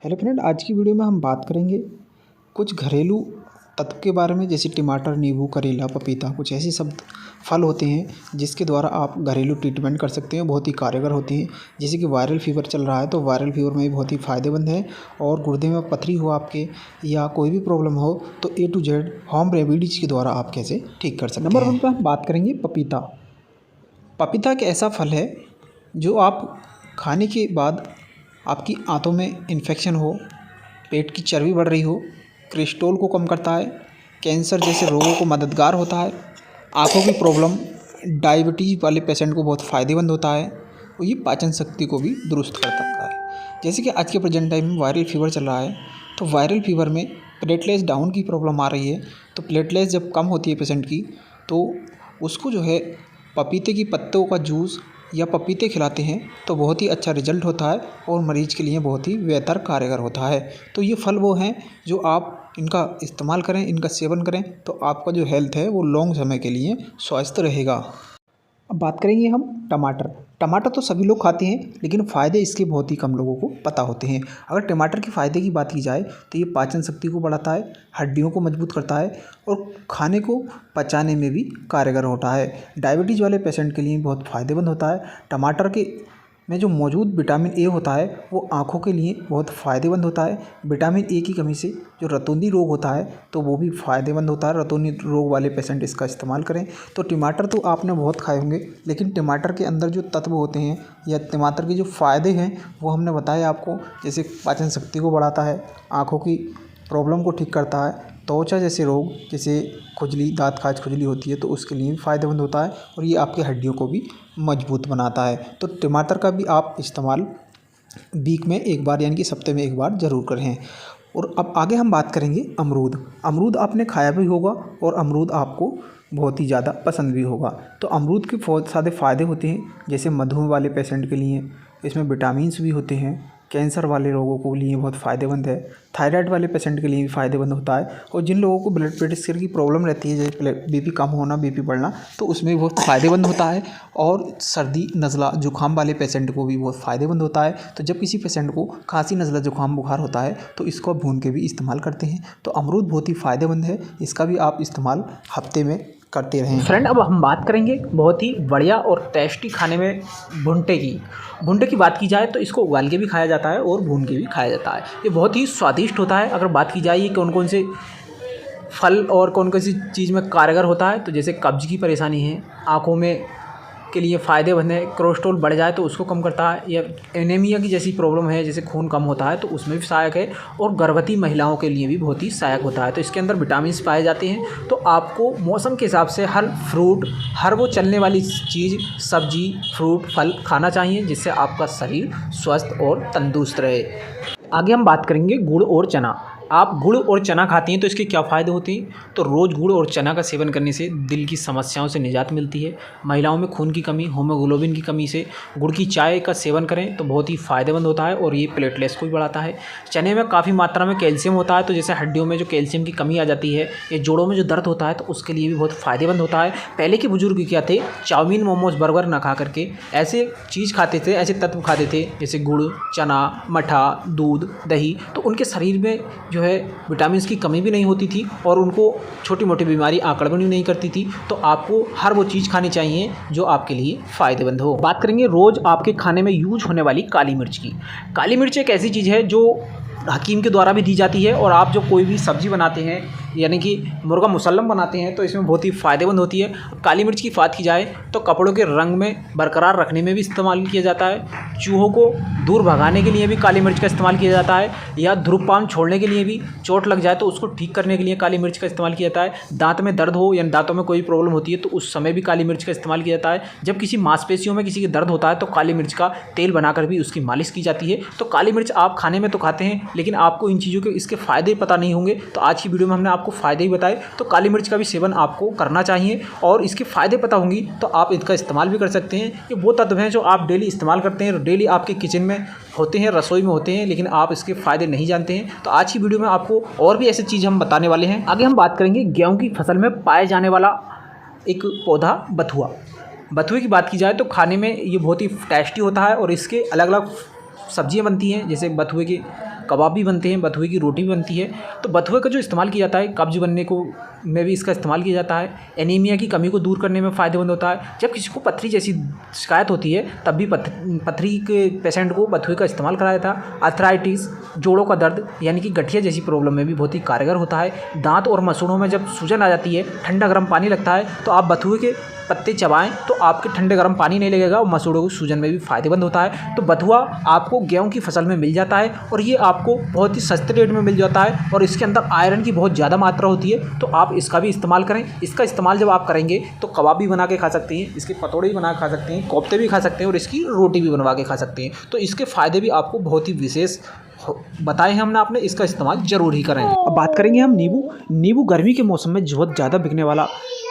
Hello friend, आज की video में हम बात करेंगे कुछ घरेलू तत्व के बारे में, जैसे टमाटर, नींबू, करेला, पपीता। कुछ ऐसे सब फल होते हैं जिसके द्वारा आप घरेलू ट्रीटमेंट कर सकते हैं, बहुत ही कारगर होते हैं। जैसे कि वायरल फीवर चल रहा है तो वायरल फीवर में भी बहुत ही फ़ायदेमंद है। और गुर्दे में पथरी हो आपके या कोई भी प्रॉब्लम हो तो A to Z home remedies के द्वारा आप कैसे ठीक कर सकते हैं। नंबर 1 पर हम बात करेंगे पपीता। पपीता एक ऐसा फल है जो आप खाने के बाद आपकी आंतों में इन्फेक्शन हो, पेट की चर्बी बढ़ रही हो, कोलेस्ट्रॉल को कम करता है, कैंसर जैसे रोगों को मददगार होता है, आँखों की प्रॉब्लम, डायबिटीज़ वाले पेशेंट को बहुत फ़ायदेमंद होता है और ये पाचन शक्ति को भी दुरुस्त कर सकता है। जैसे कि आज के प्रेजेंट टाइम में वायरल फीवर चल रहा है तो वायरल फीवर में प्लेटलेट्स डाउन की प्रॉब्लम आ रही है। तो प्लेटलेट्स जब कम होती है पेशेंट की तो उसको जो है पपीते की पत्तों का जूस या पपीते खिलाते हैं तो बहुत ही अच्छा रिजल्ट होता है और मरीज़ के लिए बहुत ही बेहतर कारगर होता है। तो ये फल वो हैं जो आप इनका इस्तेमाल करें, इनका सेवन करें तो आपका जो हेल्थ है वो लॉन्ग समय के लिए स्वस्थ रहेगा। अब बात करेंगे हम टमाटर। टमाटर तो सभी लोग खाते हैं लेकिन फ़ायदे इसके बहुत ही कम लोगों को पता होते हैं। अगर टमाटर के फ़ायदे की बात की जाए तो ये पाचन शक्ति को बढ़ाता है, हड्डियों को मजबूत करता है और खाने को पचाने में भी कारगर होता है। डायबिटीज़ वाले पेशेंट के लिए बहुत फ़ायदेमंद होता है। टमाटर के में जो मौजूद विटामिन ए होता है वो आँखों के लिए बहुत फ़ायदेमंद होता है। विटामिन ए की कमी से जो रतौंधी रोग होता है तो वो भी फ़ायदेमंद होता है। रतौंधी रोग वाले पेशेंट इसका इस्तेमाल करें। तो टमाटर तो आपने बहुत खाए होंगे लेकिन टमाटर के अंदर जो तत्व होते हैं या टमाटर के जो फ़ायदे हैं वो हमने बताए आपको। जैसे पाचन शक्ति को बढ़ाता है, आँखों की प्रॉब्लम को ठीक करता है, त्वचा जैसे रोग जैसे खुजली, दाँत खाज खुजली होती है तो उसके लिए भी फ़ायदेमंद होता है और ये आपकी हड्डियों को भी मजबूत बनाता है। तो टमाटर का भी आप इस्तेमाल वीक में एक बार यानी कि सप्ते में एक बार ज़रूर करें। और अब आगे हम बात करेंगे अमरूद। अमरूद आपने खाया भी होगा और अमरूद आपको बहुत ही ज़्यादा पसंद भी होगा। तो अमरूद के बहुत सारे फ़ायदे होते हैं। जैसे मधुमेह वाले पेशेंट के लिए इसमें विटामिन्स भी होते हैं, कैंसर वाले लोगों को लिए बहुत फ़ायदेमंद है, थायराइड वाले पेशेंट के लिए भी फ़ायदेमंद होता है। और जिन लोगों को ब्लड प्रेशर की प्रॉब्लम रहती है, जैसे बीपी कम होना, बीपी बढ़ना, तो उसमें भी बहुत फ़ायदेमंद होता है। और सर्दी, नज़ला, जुकाम वाले पेशेंट को भी बहुत फ़ायदेमंद होता है। तो जब किसी पेशेंट को खांसी, नज़ला, जुकाम, बुखार होता है तो इसको भून के भी इस्तेमाल करते हैं। तो अमरूद बहुत ही फ़ायदेमंद है, इसका भी आप इस्तेमाल हफ्ते में करते रहें। फ्रेंड, अब हम बात करेंगे बहुत ही बढ़िया और टेस्टी खाने में भुट्टे की। भुट्टे की बात की जाए तो इसको उबाल के भी खाया जाता है और भून के भी खाया जाता है। ये बहुत ही स्वादिष्ट होता है। अगर बात की जाए ये कौन कौन से फल और कौन कौन सी चीज़ में कारगर होता है तो जैसे कब्ज़ की परेशानी है, आँखों में के लिए फ़ायदेमंद है, कोलेस्ट्रॉल बढ़ जाए तो उसको कम करता है, या एनीमिया की जैसी प्रॉब्लम है जैसे खून कम होता है तो उसमें भी सहायक है। और गर्भवती महिलाओं के लिए भी बहुत ही सहायक होता है। तो इसके अंदर विटामिन्स पाए जाते हैं। तो आपको मौसम के हिसाब से हर फ्रूट, हर वो चलने वाली चीज़, सब्जी, फ्रूट, फल खाना चाहिए जिससे आपका शरीर स्वस्थ और तंदुरुस्त रहे। आगे हम बात करेंगे गुड़ और चना। आप गुड़ और चना खाती हैं तो इसके क्या फ़ायदे होते हैं? तो रोज़ गुड़ और चना का सेवन करने से दिल की समस्याओं से निजात मिलती है। महिलाओं में खून की कमी, हीमोग्लोबिन की कमी से गुड़ की चाय का सेवन करें तो बहुत ही फ़ायदेमंद होता है और ये प्लेटलेट्स को भी बढ़ाता है। चने में काफ़ी मात्रा में कैल्शियम होता है तो जैसे हड्डियों में जो कैल्शियम की कमी आ जाती है या जोड़ों में जो दर्द होता है तो उसके लिए भी बहुत फ़ायदेमंद होता है। पहले के बुजुर्ग क्या थे, चाउमीन, मोमोज, बर्गर ना खा करके ऐसे चीज़ खाते थे, ऐसे तत्व खाते थे जैसे गुड़, चना, मठा, दूध, दही। तो उनके शरीर में जो है विटामिन्स की कमी भी नहीं होती थी और उनको छोटी मोटी बीमारी आंकड़ भी नहीं करती थी। तो आपको हर वो चीज़ खानी चाहिए जो आपके लिए फ़ायदेमंद हो। बात करेंगे रोज़ आपके खाने में यूज होने वाली काली मिर्च की। काली मिर्च एक ऐसी चीज़ है जो हकीम के द्वारा भी दी जाती है और आप जो कोई भी सब्ज़ी बनाते हैं यानी कि मुर्गा मुसल्लम बनाते हैं तो इसमें बहुत ही फ़ायदेमंद होती है। काली मिर्च की बात की जाए तो कपड़ों के रंग में बरकरार रखने में भी इस्तेमाल किया जाता है। चूहों को दूर भगाने के लिए भी काली मिर्च का इस्तेमाल किया जाता है, या धूम्रपान छोड़ने के लिए भी, चोट लग जाए तो उसको ठीक करने के लिए काली मिर्च का इस्तेमाल किया जाता है। दांत में दर्द हो या दांतों में कोई प्रॉब्लम होती है तो उस समय भी काली मिर्च का इस्तेमाल किया जाता है। जब किसी मांसपेशियों में किसी के दर्द होता है तो काली मिर्च का तेल बनाकर भी उसकी मालिश की जाती है। तो काली मिर्च आप खाने में तो खाते हैं लेकिन आपको इन चीज़ों के इसके फ़ायदे पता नहीं होंगे। तो आज की वीडियो में हमने आपको फ़ायदे ही बताए। तो काली मिर्च का भी सेवन आपको करना चाहिए और इसके फ़ायदे पता होंगी तो आप इसका इस्तेमाल भी कर सकते हैं। ये वो तत्व हैं जो आप डेली इस्तेमाल करते हैं, डेली आपके किचन में होते हैं, रसोई में होते हैं, लेकिन आप इसके फ़ायदे नहीं जानते हैं। तो आज की वीडियो में आपको और भी ऐसी चीज़ हम बताने वाले हैं। आगे हम बात करेंगे गेहूँ की फसल में पाए जाने वाला एक पौधा बथुआ। बथुए की बात की जाए तो खाने में ये बहुत ही टेस्टी होता है और इसके अलग अलग सब्जियां बनती हैं। जैसे बथुए की कबाब भी बनते हैं, बथुए की रोटी भी बनती है। तो बथुए का जो इस्तेमाल किया जाता है कब्ज बनने को में भी इसका इस्तेमाल किया जाता है। एनीमिया की कमी को दूर करने में फ़ायदेमंद होता है। जब किसी को पथरी जैसी शिकायत होती है तब भी पथरी के पेशेंट को बथुए का इस्तेमाल कराया था। आर्थराइटिस, जोड़ों का दर्द यानी कि गठिया जैसी प्रॉब्लम में भी बहुत ही कारगर होता है। दांत और मसूड़ों में जब सूजन आ जाती है, ठंडा गर्म पानी लगता है, तो आप बथुए के पत्ते चबाएं तो आपके ठंडे गर्म पानी नहीं लगेगा और मसूड़ों की सूजन में भी फ़ायदेमंद होता है। तो बथुआ आपको गेहूं की फसल में मिल जाता है और ये आपको बहुत ही सस्ते रेट में मिल जाता है और इसके अंदर आयरन की बहुत ज़्यादा मात्रा होती है। तो आप इसका भी इस्तेमाल करें। इसका इस्तेमाल जब आप करेंगे तो कबाब भी बना के खा सकते हैं, इसके पकौड़े भी बना के खा सकते हैं, कोफ्ते भी खा सकते हैं और इसकी रोटी भी बनवा के खा सकते हैं। तो इसके फ़ायदे भी आपको बहुत ही विशेष बताए हैं हमने आपने, इसका इस्तेमाल ज़रूर ही करें। अब बात करेंगे हम नींबू। नींबू गर्मी के मौसम में बहुत ज़्यादा बिकने वाला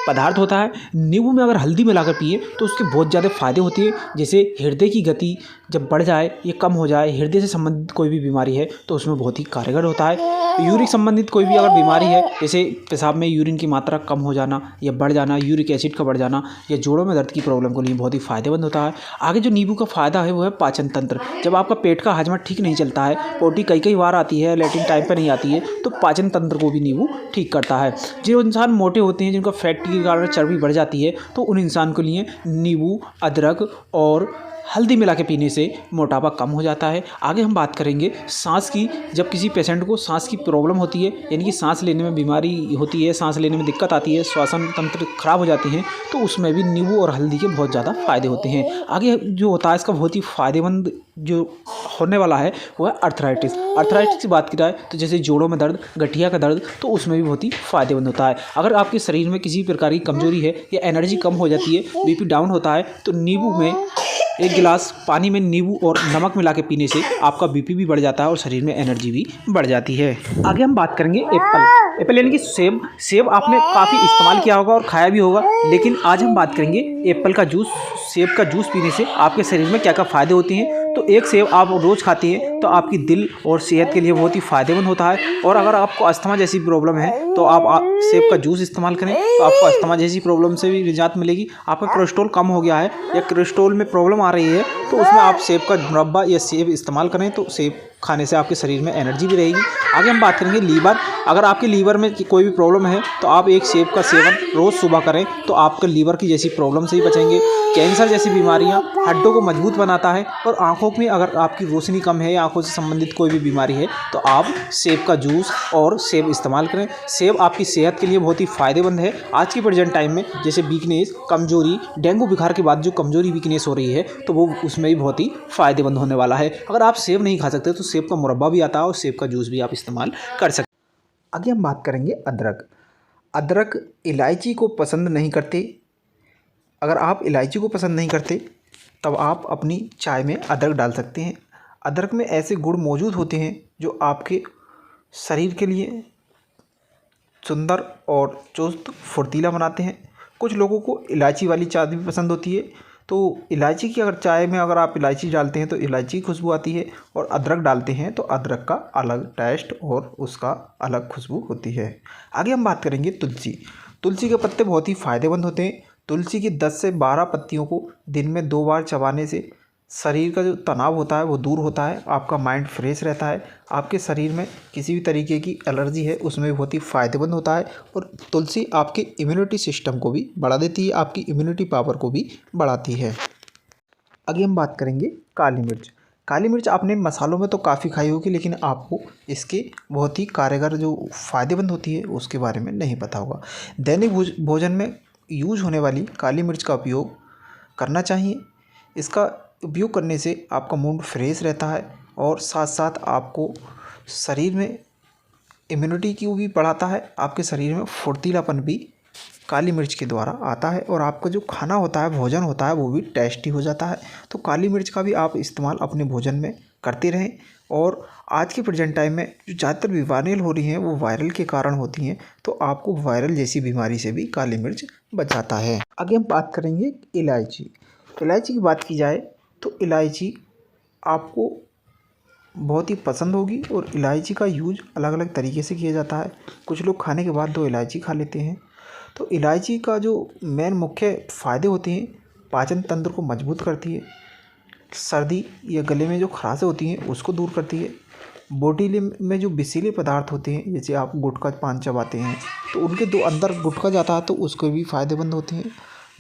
पदार्थ होता है। नींबू में अगर हल्दी मिलाकर पिए तो उसके बहुत ज़्यादा फ़ायदे होते हैं। जैसे हृदय की गति जब बढ़ जाए, ये कम हो जाए, हृदय से संबंधित कोई भी बीमारी है तो उसमें बहुत ही कारगर होता है। यूरिक संबंधित कोई भी अगर बीमारी है, जैसे पेशाब में यूरिन की मात्रा कम हो जाना या बढ़ जाना, यूरिक एसिड का बढ़ जाना या जोड़ों में दर्द की प्रॉब्लम के लिए बहुत ही फ़ायदेमंद होता है। आगे जो नींबू का फ़ायदा है वो है पाचन तंत्र। जब आपका पेट का हजमा ठीक नहीं चलता है, पोटी कई बार आती है, लेटिन टाइम पर नहीं आती है, तो पाचन तंत्र को भी नींबू ठीक करता है। जो इंसान मोटे होते हैं, जिनका फैट के कारण चर्बी बढ़ जाती है, तो उन इंसान के लिए नींबू, अदरक और हल्दी मिला के पीने से मोटापा कम हो जाता है। आगे हम बात करेंगे सांस की। जब किसी पेशेंट को सांस की प्रॉब्लम होती है, यानी कि सांस लेने में बीमारी होती है, सांस लेने में दिक्कत आती है, श्वसन तंत्र खराब हो जाते हैं, तो उसमें भी नींबू और हल्दी के बहुत ज़्यादा फ़ायदे होते हैं। आगे जो होता है इसका बहुत ही फ़ायदेमंद जो होने वाला है वो है अर्थराइटिस। अर्थराइटिस की बात की जाए तो जैसे जोड़ों में दर्द, गठिया का दर्द, तो उसमें भी बहुत ही फ़ायदेमंद होता है। अगर आपके शरीर में किसी प्रकार की कमजोरी है या एनर्जी कम हो जाती है, बीपी डाउन होता है, तो नींबू में 1 गिलास पानी में नींबू और नमक मिला के पीने से आपका बीपी भी बढ़ जाता है और शरीर में एनर्जी भी बढ़ जाती है। आगे हम बात करेंगे एप्पल। एप्पल यानी कि सेब। सेब आपने काफ़ी इस्तेमाल किया होगा और खाया भी होगा, लेकिन आज हम बात करेंगे एप्पल का जूस। सेब का जूस पीने से आपके शरीर में क्या क्या फ़ायदे होते हैं। तो एक सेब आप रोज़ खाते हैं तो आपकी दिल और सेहत के लिए बहुत ही फ़ायदेमंद होता है। और अगर आपको अस्थमा जैसी प्रॉब्लम है तो आप सेब का जूस इस्तेमाल करें तो आपको अस्थमा जैसी प्रॉब्लम से भी निजात मिलेगी। आपका कोलेस्ट्रॉल कम हो गया है या कोलेस्ट्रॉल में प्रॉब्लम आ रही है तो उसमें आप सेब का मुरब्बा या सेब इस्तेमाल करें, तो सेब खाने से आपके शरीर में एनर्जी भी रहेगी। आगे हम बात करेंगे लीवर। अगर आपके लीवर में कोई भी प्रॉब्लम है तो आप एक सेब का सेवन रोज़ सुबह करें तो आपके लीवर की जैसी प्रॉब्लम से भी बचेंगे। कैंसर जैसी बीमारियां हड्डों को मजबूत बनाता है। और आंखों में अगर आपकी रोशनी कम है या आंखों से संबंधित कोई भी बीमारी है तो आप सेब का जूस और सेब इस्तेमाल करें। सेब आपकी सेहत के लिए बहुत ही फ़ायदेमंद है। आज की प्रेजेंट टाइम में जैसे वीकनेस, कमजोरी, डेंगू बुखार के बाद जो कमजोरी वीकनेस हो रही है तो वो उसमें भी बहुत ही फ़ायदेमंद होने वाला है। अगर आप सेब नहीं खा सकते तो सेब का मुरब्बा भी आता है और सेब का जूस भी आप इस्तेमाल कर सकते हैं। आगे हम बात करेंगे अदरक। अदरक इलायची को पसंद नहीं करते। अगर आप इलायची को पसंद नहीं करते तब आप अपनी चाय में अदरक डाल सकते हैं। अदरक में ऐसे गुण मौजूद होते हैं जो आपके शरीर के लिए सुंदर और चुस्त फुर्तीला बनाते हैं। कुछ लोगों को इलायची वाली चाय भी पसंद होती है, तो इलायची की अगर चाय में अगर आप इलायची डालते हैं तो इलायची की खुशबू आती है, और अदरक डालते हैं तो अदरक का अलग टेस्ट और उसका अलग खुशबू होती है। आगे हम बात करेंगे तुलसी। तुलसी के पत्ते बहुत ही फ़ायदेमंद होते हैं। तुलसी की 10 से 12 पत्तियों को दिन में 2 बार चबाने से शरीर का जो तनाव होता है वो दूर होता है, आपका माइंड फ्रेश रहता है, आपके शरीर में किसी भी तरीके की एलर्जी है उसमें भी बहुत ही फ़ायदेमंद होता है। और तुलसी आपके इम्यूनिटी सिस्टम को भी बढ़ा देती है, आपकी इम्यूनिटी पावर को भी बढ़ाती है। आगे हम बात करेंगे काली मिर्च। काली मिर्च आपने मसालों में तो काफ़ी खाई होगी, लेकिन आपको इसके बहुत ही कारगर जो फ़ायदेमंद होती है उसके बारे में नहीं पता होगा। दैनिक भोजन में यूज होने वाली काली मिर्च का उपयोग करना चाहिए। इसका उपयोग करने से आपका मूड फ्रेश रहता है और साथ साथ आपको शरीर में इम्यूनिटी की भी बढ़ाता है, आपके शरीर में फुर्तीलापन भी काली मिर्च के द्वारा आता है, और आपका जो खाना होता है, भोजन होता है, वो भी टेस्टी हो जाता है। तो काली मिर्च का भी आप इस्तेमाल अपने भोजन में करते रहें। और आज के प्रेजेंट टाइम में जो ज़्यादातर बीमारियाँ हो रही हैं वो वायरल के कारण होती हैं, तो आपको वायरल जैसी बीमारी से भी काली मिर्च बचाता है। आगे हम बात करेंगे इलायची। इलायची की बात की जाए तो इलायची आपको बहुत ही पसंद होगी, और इलायची का यूज अलग अलग तरीके से किया जाता है। कुछ लोग खाने के बाद 2 इलायची खा लेते हैं। तो इलायची का जो मेन मुख्य फ़ायदे होते हैं, पाचन तंत्र को मजबूत करती है, सर्दी या गले में जो खराशें होती हैं उसको दूर करती है, बॉडी में जो विषीले पदार्थ होते हैं, जैसे आप गुटखा पान चबाते हैं तो उनके दो अंदर गुटखा जाता है तो उसको भी फ़ायदेमंद होते हैं।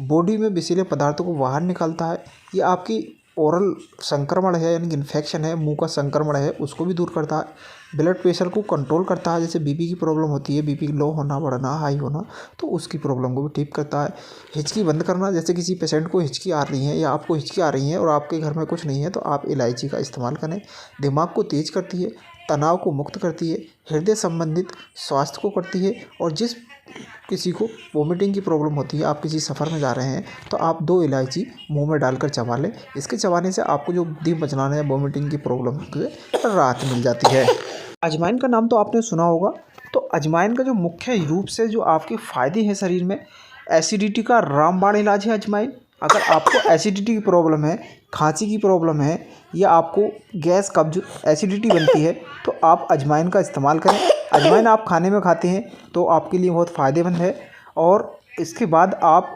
बॉडी में विषीले पदार्थों को बाहर निकालता है। ये आपकी ओरल संक्रमण है यानी कि इन्फेक्शन है, मुंह का संक्रमण है, उसको भी दूर करता है। ब्लड प्रेशर को कंट्रोल करता है, जैसे बीपी की प्रॉब्लम होती है, बीपी लो होना, बढ़ना, हाई होना, तो उसकी प्रॉब्लम को भी ठीक करता है। हिचकी बंद करना, जैसे किसी पेशेंट को हिचकी आ रही है या आपको हिचकी आ रही है और आपके घर में कुछ नहीं है तो आप इलायची का इस्तेमाल करें। दिमाग को तेज करती है, तनाव को मुक्त करती है, हृदय संबंधित स्वास्थ्य को करती है। और जिस किसी को वोमिटिंग की प्रॉब्लम होती है, आप किसी सफ़र में जा रहे हैं तो आप 2 इलायची मुंह में डालकर चबा लें। इसके चबाने से आपको जो दीप बचलाना है वोमिटिंग की प्रॉब्लम से राहत मिल जाती है। अजवाइन का नाम तो आपने सुना होगा। तो अजवाइन का जो मुख्य रूप से जो आपके फ़ायदे हैं शरीर में, एसिडिटी का रामबाण इलाज है अजवाइन। अगर आपको एसिडिटी की प्रॉब्लम है, खांसी की प्रॉब्लम है या आपको गैस कब्ज एसिडिटी बनती है तो आप अजवाइन का इस्तेमाल करें। अजवाइन आप खाने में खाते हैं तो आपके लिए बहुत फ़ायदेमंद है। और इसके बाद आप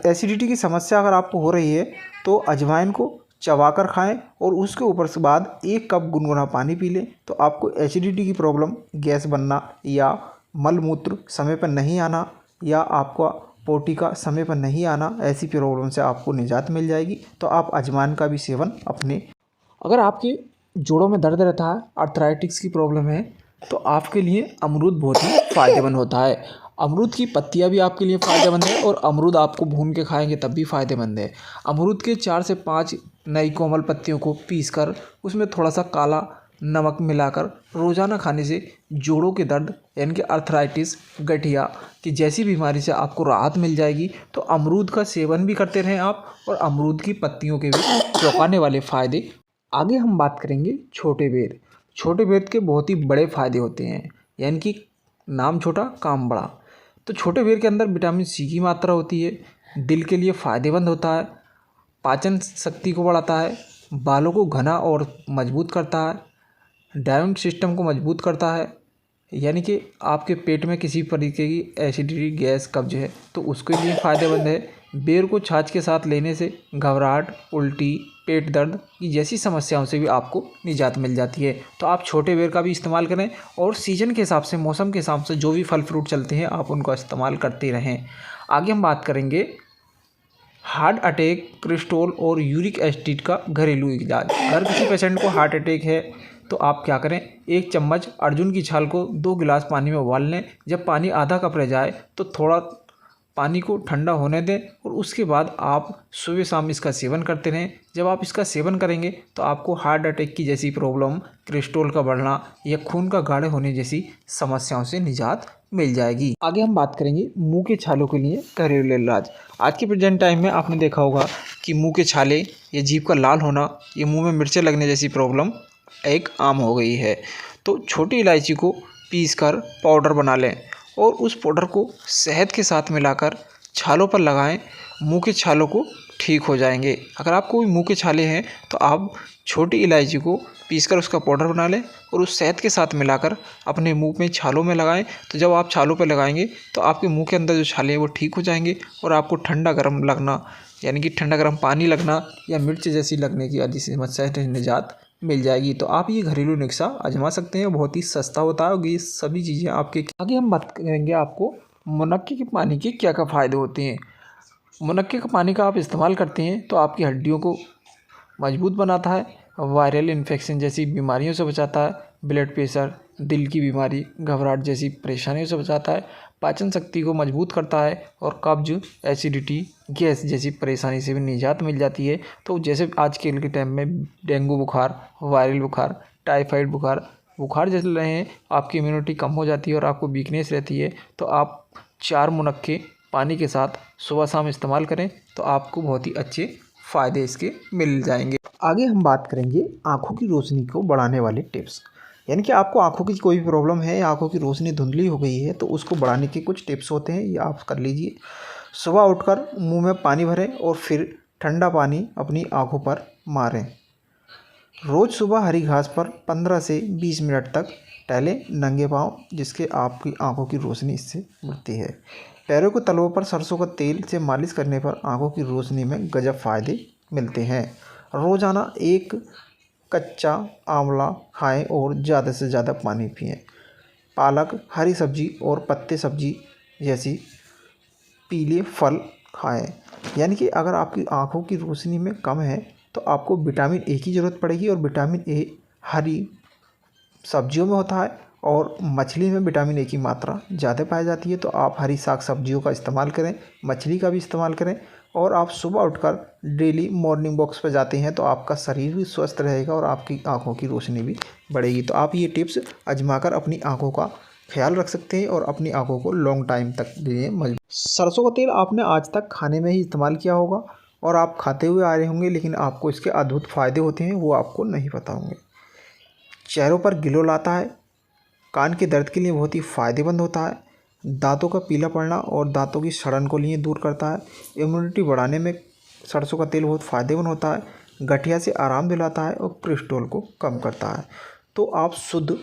एसिडिटी की समस्या अगर आपको हो रही है तो अजवाइन को चबाकर खाएं और उसके ऊपर से बाद 1 कप गुनगुना पानी पी लें तो आपको एसिडिटी की प्रॉब्लम, गैस बनना या मल मूत्र समय पर नहीं आना या आपका पोटी का समय पर नहीं आना, ऐसी प्रॉब्लम से आपको निजात मिल जाएगी। तो आप अजवाइन का भी सेवन अपने। अगर आपके जोड़ों में दर्द रहता है, आर्थराइटिस की प्रॉब्लम है तो आपके लिए अमरूद बहुत ही फ़ायदेमंद होता है। अमरूद की पत्तियां भी आपके लिए फ़ायदेमंद है और अमरूद आपको भून के खाएंगे तब भी फ़ायदेमंद है। अमरूद के 4 से 5 नई कोमल पत्तियों को पीसकर उसमें थोड़ा सा काला नमक मिलाकर रोज़ाना खाने से जोड़ों के दर्द यानी कि आर्थराइटिस, गठिया की जैसी बीमारी से आपको राहत मिल जाएगी। तो अमरूद का सेवन भी करते रहें आप और अमरूद की पत्तियों के भी चौंकाने वाले फ़ायदे। आगे हम बात करेंगे छोटे बेर। छोटे बेर के बहुत ही बड़े फ़ायदे होते हैं, यानी कि नाम छोटा काम बड़ा। तो छोटे बेर के अंदर विटामिन सी की मात्रा होती है, दिल के लिए फ़ायदेमंद होता है, पाचन शक्ति को बढ़ाता है, बालों को घना और मजबूत करता है, डाइजेशन सिस्टम को मजबूत करता है, यानी कि आपके पेट में किसी तरीके की एसिडिटी, गैस, कब्ज है तो उसके लिए फ़ायदेमंद है। बेर को छाछ के साथ लेने से घबराहट, उल्टी, पेट दर्द की जैसी समस्याओं से भी आपको निजात मिल जाती है। तो आप छोटे बेर का भी इस्तेमाल करें और सीजन के हिसाब से, मौसम के हिसाब से जो भी फल फ्रूट चलते हैं आप उनका इस्तेमाल करते रहें। आगे हम बात करेंगे हार्ट अटैक, कोलेस्ट्रॉल और यूरिक एसिड का घरेलू इलाज। अगर किसी पेशेंट को हार्ट अटैक है तो आप क्या करें, 1 चम्मच अर्जुन की छाल को 2 गिलास पानी में उबाल लें। जब पानी आधा कप रह जाए तो थोड़ा पानी को ठंडा होने दें और उसके बाद आप सुबह शाम इसका सेवन करते रहें। जब आप इसका सेवन करेंगे तो आपको हार्ट अटैक की जैसी प्रॉब्लम, कोलेस्ट्रॉल का बढ़ना या खून का गाढ़े होने जैसी समस्याओं से निजात मिल जाएगी। आगे हम बात करेंगे मुंह के छालों के लिए घरेलू इलाज। आज के प्रेजेंट टाइम में आपने देखा होगा कि मुंह के छाले या जीभ का लाल होना, ये मुंह में मिर्चें लगने जैसी प्रॉब्लम एक आम हो गई है। तो छोटी इलायची को पीसकर पाउडर बना लें और उस पाउडर को शहद के साथ मिलाकर छालों पर लगाएं, मुंह के छालों को ठीक हो जाएंगे। अगर आपको भी मुंह के छाले हैं तो आप छोटी इलायची को पीसकर उसका पाउडर बना लें और उस शहद के साथ मिलाकर अपने मुंह में छालों में लगाएं। तो जब आप छालों पर लगाएंगे तो आपके मुंह के अंदर जो छाले हैं वो ठीक हो जाएंगे और आपको ठंडा गर्म लगना यानी कि ठंडा गर्म पानी लगना या मिर्च जैसी लगने की आदि समस्या से निजात मिल जाएगी। तो आप ये घरेलू नुस्खा आजमा सकते हैं, बहुत ही सस्ता होता है और ये सभी चीज़ें आपके। आगे हम बात करेंगे आपको मुनक्के के पानी के क्या क्या फ़ायदे होते हैं। मुनक्के का पानी का आप इस्तेमाल करते हैं तो आपकी हड्डियों को मजबूत बनाता है, वायरल इन्फेक्शन जैसी बीमारियों से बचाता है, ब्लड प्रेशर, दिल की बीमारी, घबराहट जैसी परेशानियों से बचाता है, पाचन शक्ति को मजबूत करता है और कब्ज, एसिडिटी, गैस जैसी परेशानी से भी निजात मिल जाती है। तो जैसे आज के टाइम में डेंगू बुखार, वायरल बुखार, टाइफाइड बुखार जैसे रहे हैं, आपकी इम्यूनिटी कम हो जाती है और आपको वीकनेस रहती है तो आप 4 मुनक्के पानी के साथ सुबह शाम इस्तेमाल करें तो आपको बहुत ही अच्छे फ़ायदे इसके मिल जाएंगे। आगे हम बात करेंगे आँखों की रोशनी को बढ़ाने वाले टिप्स। यानी कि आपको आँखों की कोई भी प्रॉब्लम है या आँखों की रोशनी धुंधली हो गई है तो उसको बढ़ाने के कुछ टिप्स होते हैं, ये आप कर लीजिए। सुबह उठकर मुंह में पानी भरें और फिर ठंडा पानी अपनी आँखों पर मारें। रोज़ सुबह हरी घास पर 15 से 20 मिनट तक टहलें नंगे पाँव, जिसके आपकी आँखों की रोशनी इससे बढ़ती है। पैरों को तलवों पर सरसों का तेल से मालिश करने पर आँखों की रोशनी में गजब फ़ायदे मिलते हैं। रोज़ाना 1 कच्चा आंवला खाएं और ज़्यादा से ज़्यादा पानी पिएं। पालक, हरी सब्जी और पत्ते सब्जी जैसी पीले फल खाएं। यानी कि अगर आपकी आँखों की रोशनी में कम है तो आपको विटामिन ए की ज़रूरत पड़ेगी, और विटामिन ए हरी सब्जियों में होता है और मछली में विटामिन ए की मात्रा ज़्यादा पाई जाती है। तो आप हरी साग सब्जियों का इस्तेमाल करें, मछली का भी इस्तेमाल करें, और आप सुबह उठकर डेली मॉर्निंग वॉक्स पर जाते हैं तो आपका शरीर भी स्वस्थ रहेगा और आपकी आँखों की रोशनी भी बढ़ेगी। तो आप ये टिप्स आजमाकर अपनी आँखों का ख्याल रख सकते हैं और अपनी आँखों को लॉन्ग टाइम तक लिए मजबूत। सरसों का तेल आपने आज तक खाने में ही इस्तेमाल किया होगा और आप खाते हुए आ रहे होंगे, लेकिन आपको इसके अद्भुत फ़ायदे होते हैं वो आपको नहीं पता होंगे। चेहरों पर ग्लो लाता है, कान के दर्द के लिए बहुत ही फ़ायदेमंद होता है, दांतों का पीला पड़ना और दांतों की सड़न को लिए दूर करता है, इम्यूनिटी बढ़ाने में सरसों का तेल बहुत फ़ायदेमंद होता है, गठिया से आराम दिलाता है और कोलेस्ट्रॉल को कम करता है। तो आप शुद्ध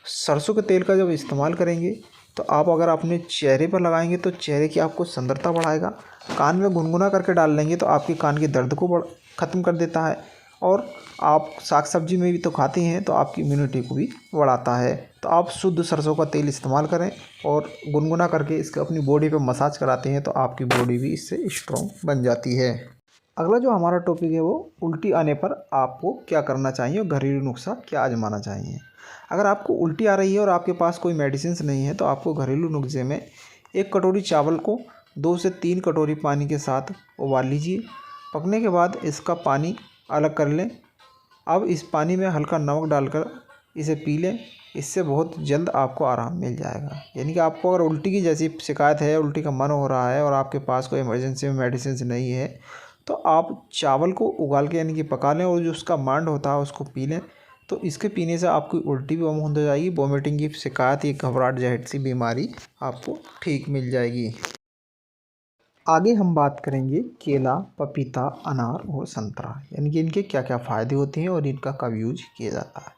सरसों के तेल का जब इस्तेमाल करेंगे तो आप अगर अपने चेहरे पर लगाएंगे तो चेहरे की आपको सुंदरता बढ़ाएगा। कान में गुनगुना करके डाल लेंगे तो आपके कान के दर्द को ख़त्म कर देता है, और आप साग सब्जी में भी तो खाते हैं तो आपकी इम्यूनिटी को भी बढ़ाता है। तो आप शुद्ध सरसों का तेल इस्तेमाल करें और गुनगुना करके इसके अपनी बॉडी पे मसाज कराते हैं तो आपकी बॉडी भी इससे स्ट्रॉन्ग बन जाती है। अगला जो हमारा टॉपिक है वो उल्टी आने पर आपको क्या करना चाहिए और घरेलू नुस्खा क्या आजमाना चाहिए। अगर आपको उल्टी आ रही है और आपके पास कोई मेडिसिन नहीं है तो आपको घरेलू नुस्खे में 1 कटोरी चावल को 2 से 3 कटोरी पानी के साथ उबाल लीजिए। पकने के बाद इसका पानी अलग कर लें। अब इस पानी में हल्का नमक डालकर इसे पी लें, इससे बहुत जल्द आपको आराम मिल जाएगा। यानी कि आपको अगर उल्टी की जैसी शिकायत है, उल्टी का मन हो रहा है और आपके पास कोई इमरजेंसी में मेडिसिन नहीं है तो आप चावल को उबाल के यानी कि पका लें और जो उसका मांड होता है उसको पी लें। तो इसके पीने से आपकी उल्टी भी बंद हो जाएगी, वोमिटिंग की शिकायत, ये घबराहट जैसी बीमारी आपको ठीक मिल जाएगी। आगे हम बात करेंगे केला, पपीता, अनार और संतरा, यानी कि इनके क्या क्या फ़ायदे होते हैं और इनका कब यूज किया जाता है।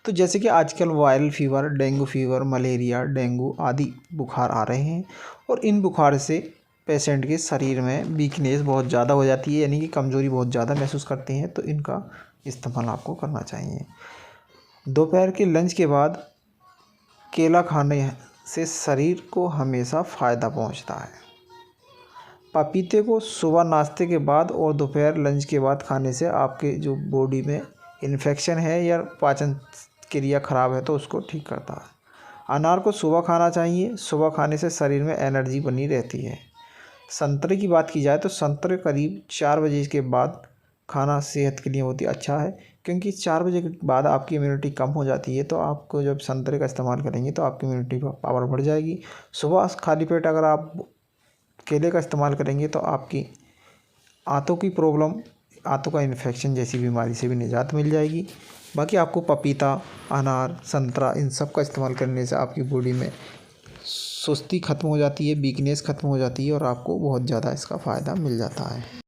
तो जैसे कि आजकल viral fever, dengue fever, malaria, dengue आदि बुखार आ रहे हैं और इन बुखार से पेशेंट के शरीर में वीकनेस बहुत ज़्यादा हो जाती है, यानी कि कमज़ोरी बहुत ज़्यादा महसूस करते हैं। तो इनका इस्तेमाल आपको करना चाहिए। दोपहर के लंच के बाद केला खाने से शरीर को हमेशा फ़ायदा पहुंचता है। पपीते को सुबह नाश्ते के बाद और दोपहर लंच के बाद खाने से आपके जो बॉडी में इन्फेक्शन है या पाचन क्रिया ख़राब है तो उसको ठीक करता है। अनार को सुबह खाना चाहिए, सुबह खाने से शरीर में एनर्जी बनी रहती है। संतरे की बात की जाए तो संतरे करीब 4 बजे के बाद खाना सेहत के लिए बहुत ही अच्छा है, क्योंकि 4 बजे के बाद आपकी इम्यूनिटी कम हो जाती है। तो आपको जब संतरे का इस्तेमाल करेंगे तो आपकी इम्यूनिटी पावर बढ़ जाएगी। सुबह खाली पेट अगर आप केले का इस्तेमाल करेंगे तो आपकी आंतों की प्रॉब्लम, आंतों का इन्फेक्शन जैसी बीमारी से भी निजात मिल जाएगी। बाकी आपको पपीता, अनार, संतरा इन सब का इस्तेमाल करने से आपकी बॉडी में सुस्ती ख़त्म हो जाती है, वीकनेस ख़त्म हो जाती है और आपको बहुत ज़्यादा इसका फ़ायदा मिल जाता है।